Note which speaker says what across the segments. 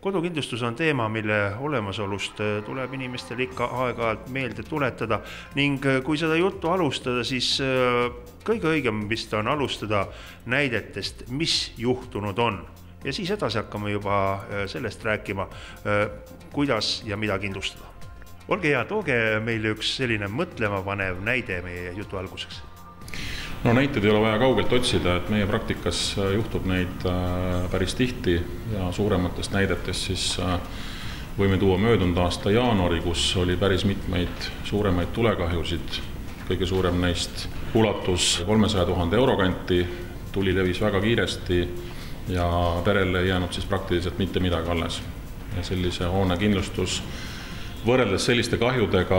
Speaker 1: Kodukindlustus on teema, mille olemasolust tuleb inimestel ikka aeg-ajalt meelde tuletada ning kui seda juttu alustada, siis kõige õigem vist on alustada näidetest, mis juhtunud on. Ja siis edasi hakkame juba sellest rääkima, kuidas ja mida kindlustada. Olge hea, tooge meile üks selline mõtlema panev näide meie jutu alguseks.
Speaker 2: No näited ei ole vaja kaugelt otsida, et meie praktikas juhtub neid päris tihti ja suurematest näidetest siis võime tuua möödunud aasta jaanuari, kus oli päris mitmeid suuremaid tulekahjusid. Kõige suurem neist ulatus 300 000 euro kanti, tuli levis väga kiiresti ja perele ei jäänud siis praktiliselt mitte midagi alles. Ja sellise hoone kindlustus võrreldes selliste kahjudega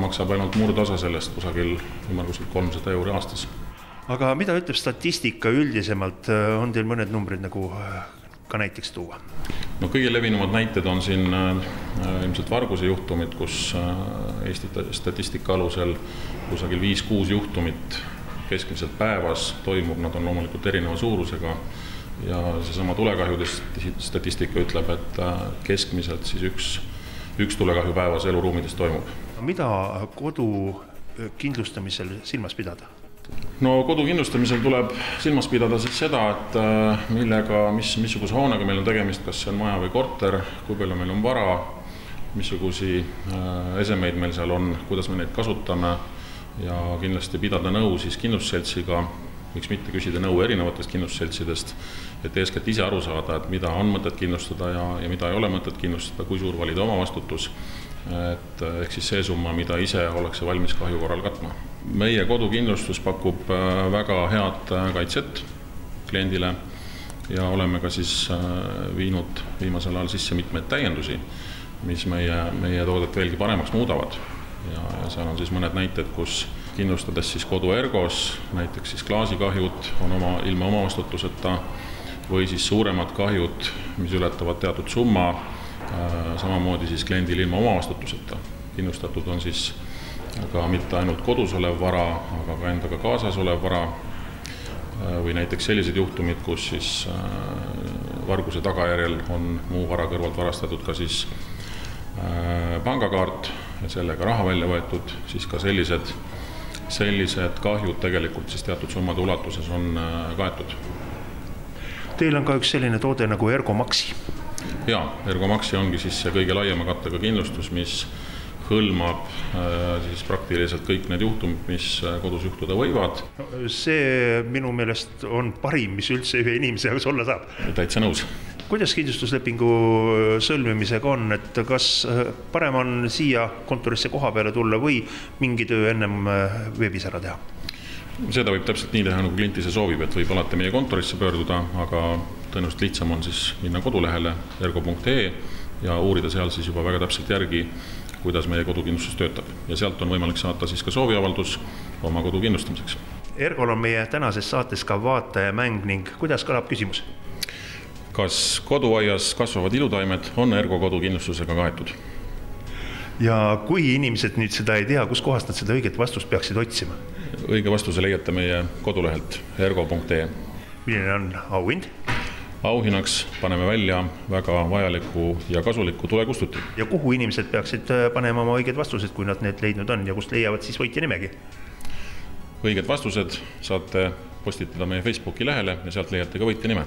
Speaker 2: maksab ainult murdosa sellest kusagil 300 euro aastas.
Speaker 1: Aga mida ütleb statistika üldisemalt? On teil mõned numbrid nagu ka näiteks tuua?
Speaker 2: No kõige levinumad näited on siin ilmselt varguse juhtumid, kus Eesti statistika alusel kusagil 5-6 juhtumit keskmiselt päevas toimub, nad on loomulikult erineva suurusega ja seesama tulekahjude statistika ütleb, et keskmiselt siis üks tulekahju päevas eluruumides toimub.
Speaker 1: Mida kodu kindlustamisel silmas pidada?
Speaker 2: No kodu kindlustamisel tuleb silmas pidada siis seda, et missuguse hoonega meil on tegemist, kas see on maja või korter, kui palju meil on vara, missugusi esemeid meil seal on, kuidas me neid kasutame ja kindlasti pidada nõu siis kindlustusseltsiga, miks mitte küsida nõu erinevatest kindlustusseltsidest, et eeskätt ise aru saada, et mida on mõtet kindlustada ja mida ei ole mõtet kindlustada, kui suur valida oma vastutus, ehk siis see summa, mida ise ollakse valmis kahju korral katma. Meie kodukindlustus pakub väga head kaitset kliendile ja oleme ka siis viinud viimasel ajal sisse mitmeid täiendusi, mis meie toodet veelgi paremaks muudavad. Ja seal on siis mõned näited, kus kindlustades siis kodu ergos, näiteks siis klaasikahjud on ilma oma vastutuseta või siis suuremad kahjud, mis ületavad teatud summa, samamoodi siis kliendil ilma oma vastutuseta. Kindlustatud on siis ka mitte ainult kodus olev vara, aga ka endaga kaasas olev vara või näiteks sellised juhtumid, kus siis varguse tagajärjel on muu vara kõrvalt varastatud ka siis pangakaart ja sellega raha välja võetud, siis ka sellised kahjud tegelikult siis teatud summade ulatuses on kaetud.
Speaker 1: Teil on ka üks selline toode nagu Ergomaxi.
Speaker 2: Jaa, Ergomaxi ongi siis see kõige laiema kattega kindlustus, mis hõlmab siis praktiliselt kõik need juhtumid, mis kodus juhtuda võivad.
Speaker 1: See minu meelest on parim, mis üldse ühe inimese jaoks olla saab.
Speaker 2: Täitsa nõus.
Speaker 1: Kuidas kindlustuslepingu sõlmimisega on, et kas parem on siia kontorisse koha peale tulla või mingi töö ennem veebis ära teha?
Speaker 2: Seda võib täpselt nii teha, nagu klient ise soovib, et võib alati meie kontorisse pöörduda, aga tõenäoliselt lihtsam on siis minna kodulehele ergo.ee ja uurida seal siis juba väga täpselt järgi, kuidas meie kodukindlustus töötab. Ja sealt on võimalik saata siis ka sooviavaldus oma kodu kindlustamiseks.
Speaker 1: Ergol on meie tänases saates ka vaatajamäng ning kuidas kõlab küsimus?
Speaker 2: Kas koduaias kasvavad ilutaimed on Ergo kodukindlustusega kaetud?
Speaker 1: Ja kui inimesed nüüd seda ei tea, kus kohast nad seda õiget vastust peaksid otsima?
Speaker 2: Õige vastuse leiate meie kodulehelt ergo.ee.
Speaker 1: Milline on auhind?
Speaker 2: Auhinnaks paneme välja väga vajaliku ja kasuliku tulekustuti.
Speaker 1: Ja kuhu inimesed peaksid panema oma õiged vastused, kui nad need leidnud on ja kust leiavad siis võitja nimegi?
Speaker 2: Õiged vastused saate postitada meie Facebooki lehele ja sealt leiate ka võitja nime.